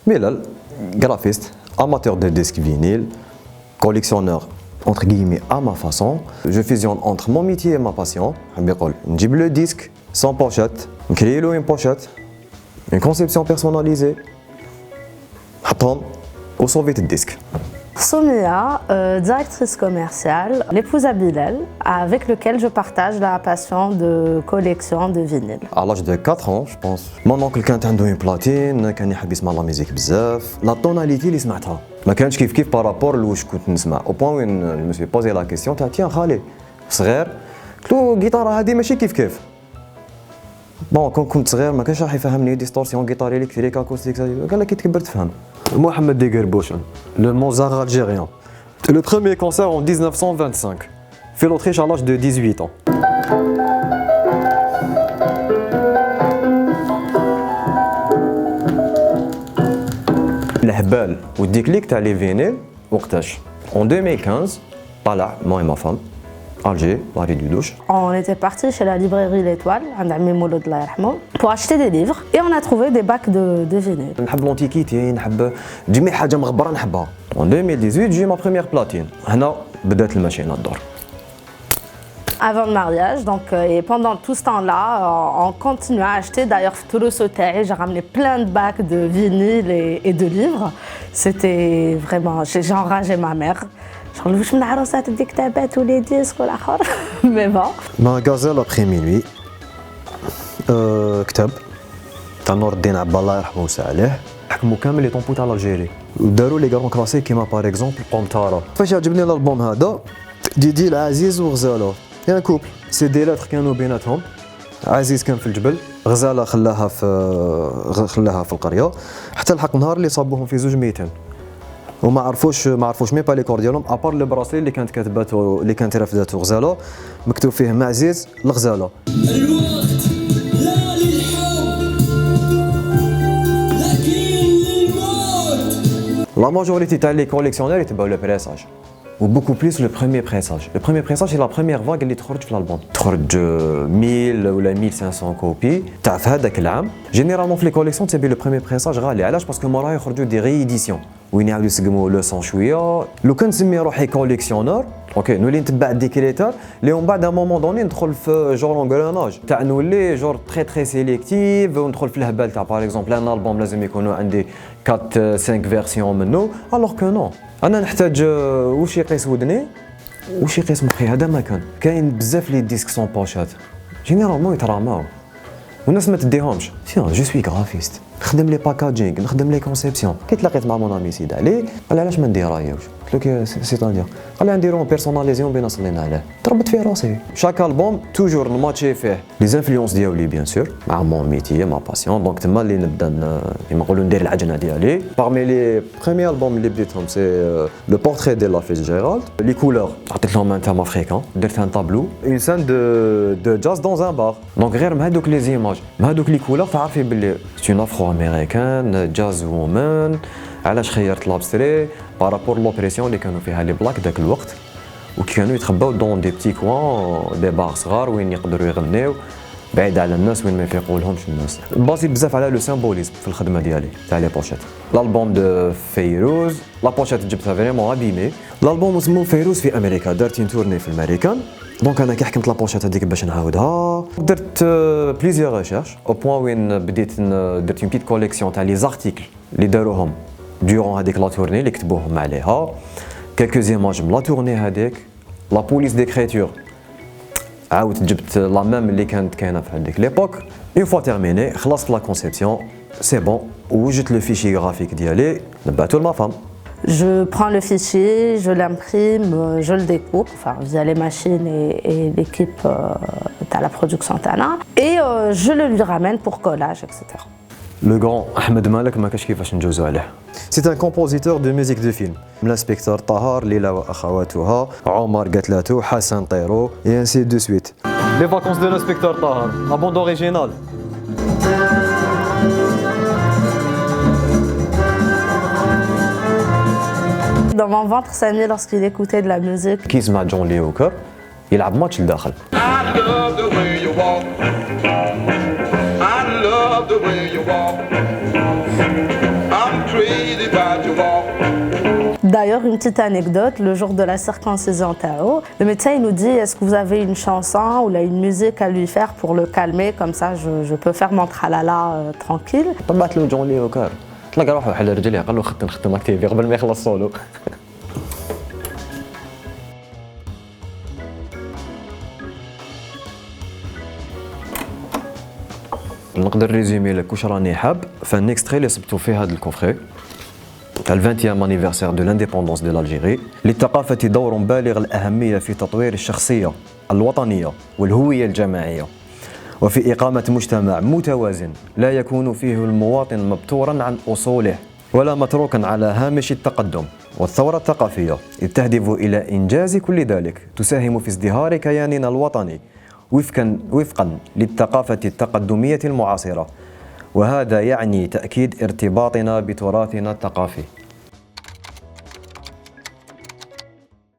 Bilal, graphiste, amateur de disques vinyles, collectionneur entre guillemets à ma façon. Je fusionne entre mon métier et ma passion. Je le disque sans pochette, je crée une pochette, une conception personnalisée. Où sauver le disque. Soumia, directrice commerciale, l'épouse à Bilal, avec lequel je partage la passion de collection de vinyles. À l'âge de 4 ans, je pense. Mon oncle كانت عنده une platine, كان يحب يسمع la musique بزاف. La tonalité اللي سمعتها ما كانش كيف بارابور لواش كنت نسمع. Au point où je me suis posé la question, tiens خالي صغير قلت له الجيتاره هذه ماشي كيف. بون كنت صغير ما كانش راح يفهمني ديستورسيون جيتار الكتريك اكوستيك قال لك كي تكبر تفهم. Mohamed Degerbouchen, le Mozart algérien. Le premier concert en 1925, fait l'Autriche à l'âge de 18 ans. الهبال والديكليك تاع لي فينيل وقتاش؟ En 2015, طلع moi et ma femme, Alger, la rue du Douche. On était parti chez la librairie L'Étoile, pour acheter des livres et on a trouvé des bacs de vinyles. نحب l'antiquité, نحب جميع حاجة مغبرة نحبها. En 2018, j'ai ma première platine. هنا بدات الماشينة الدور. Avant le mariage, donc, et pendant tout ce temps-là, on continue à acheter. D'ailleurs, tout le sauté, j'ai ramené plein de bacs de vinyles et de livres. C'était vraiment, j'ai ma mère. Je me suis dit que tous les disques ou la mais bon. Magasin après minuit. كتاب تاع نور الدين عبد الله يرحمه ويسع عليه. حكموا كامل لي طومبو تاع الجيري. وداروا لي غران كلاسيك كيما باغ اكزومبل قنطره. فاش عجبني الالبوم هذا ديدي العزيز وغزاله. يا كوبل سي دي لاتر كانوا بيناتهم. عزيز كان في الجبل، غزاله خلاها في القريه، حتى لحق نهار اللي صابوهم في زوج ميتين. وما عرفوش مي با لي كور ديالهم ابار لو براسلي اللي كانت كاتباته اللي كانت رافداته غزاله مكتوب فيه معزيز الغزاله. الوقت لا للحب لكن للموت. La majorité des collectionneurs يتبعوا le pressage. Ou beaucoup plus le premier pressage. Le premier pressage c'est la première vague اللي تخرج في الالبوم. تخرج 1000 ولا 1500 كوبي تاع في هذاك العام. جينيرالمون في لي كوليكسيون تبي لو بريمير بريساج غالي علاش باسكو موراها يخرجوا دي ري ايديسيون وين يعاودوا يسقموا لو سون شويه. لو كان نسمي روحي كوليكسيونور اوكي نولي نتبع دي كريتير اللي من بعد مومون دوني ندخل في جور انغراناج تاع نولي جور تري سيليكتيف وندخل في الهبال تاع باغ اكزومبل ان البوم لازم يكونوا عندي 4 5 فيرسيون منه الوغ كو نو انا نحتاج واش يقيس ودني واش يقيس مخي. هذا ما كاين بزاف لي ديسك سون بوشات جينيرالمون يتراماو والناس ما تديهمش. سيون جو سوي غرافيست نخدم لي باكاجينغ نخدم لي كونسيبسيون. كي تلاقيت مع مون امي سيد علي قال علاش ما نديرهاش قلت له سيتادير قال لي نديرو بيرسوناليزيون بين صلينا عليه. تربط في راسي شاك البوم توجور نماتشي فيه لي زانفلونس ديالي بيان سور مع مون ميتي ما باسيون دونك تما اللي نبدا كيما نقولوا ندير العجنه ديالي. باغمي لي بروميير البوم اللي بديتهم سي لو بورتري ديال لا فيتزجيرالد. لي كولور عطيت لهم ان تام افريكان درت ان طابلو اون سان دو جاز دون ان بار دونك غير مع هذوك لي زيماج مع هذوك لي كولور تعرفي باللي سي اون افرو امريكان جاز وومن. علاش خيرت لابستري بارابور لوبريسيون اللي كانوا فيها لي بلاك داك الوقت وكانوا يتخباو دون دي بتي كوان دي بار صغار وين يقدروا يغنيو بعيد على الناس وين ما يفيقوا لهمش الناس. بازي بزاف على لو سيمبوليزم في الخدمه ديالي تاع لي بوشيت. الالبوم دو فيروز لا بوشيت جبتها فريمون ابيمي. الالبوم اسمه فيروز في امريكا دارت تورني في الامريكان دونك انا كي حكمت لا بوشيت هذيك باش نعاودها درت بليزيور ريشيرش او بوين وين بديت درت اون بيت كوليكسيون تاع لي زارتيكل اللي داروهم durant هذيك لا تورني اللي كتبوهم عليها. كالكو زيماج من لا تورني هذيك لا بوليس ديكريتور عاودت جبت لا ميم اللي كانت كاينه في هذيك ليبوك. اون فوا تيرميني خلصت لا كونسيبسيون سي بون وجدت لو فيشي غرافيك ديالي نبعثو لما فام. Je prends le fichier, je l'imprime, je le découpe, enfin via les machines et l'équipe à la production Tana, et je le lui ramène pour collage, etc. Le grand Ahmed Malek ما كاش كيفاش نجوزو عليه. C'est un compositeur de musique de film. L'inspecteur Tahar, Lila وأخواتها، عمر قتلاتو، حسن طيرو et ainsi de suite. Les vacances de l'inspecteur Tahar, la bande originale. Dans mon ventre, Samy, lorsqu'il écoutait de la musique. كي يسمع جون لي هوكر يلعب ماتش لداخل. I love the way you walk. I love the way you walk. I'm D'ailleurs, une petite anecdote, le jour de la circoncision Tao, le médecin il nous dit est-ce que vous avez une chanson ou là, une musique à lui faire pour le calmer, comme ça je peux faire mon tralala tranquille. طبعت له جون لي وكار طلق روحه حل رجليه قال له ختم اكتيفي قبل ما يخلص سولو نقدر ريزومي لك واش راني حاب فان اكستري اللي صبتو فيه هذا الكوفري تاع ال 20 انيفرسير دو لانديبوندونس دو الجيري. للثقافة دور بالغ الأهمية في تطوير الشخصية الوطنية والهوية الجماعية وفي إقامة مجتمع متوازن لا يكون فيه المواطن مبتورا عن أصوله ولا متروكا على هامش التقدم. والثورة الثقافية إذ تهدف إلى إنجاز كل ذلك تساهم في ازدهار كياننا الوطني وفقا للثقافة التقدمية المعاصرة، وهذا يعني تأكيد ارتباطنا بتراثنا الثقافي.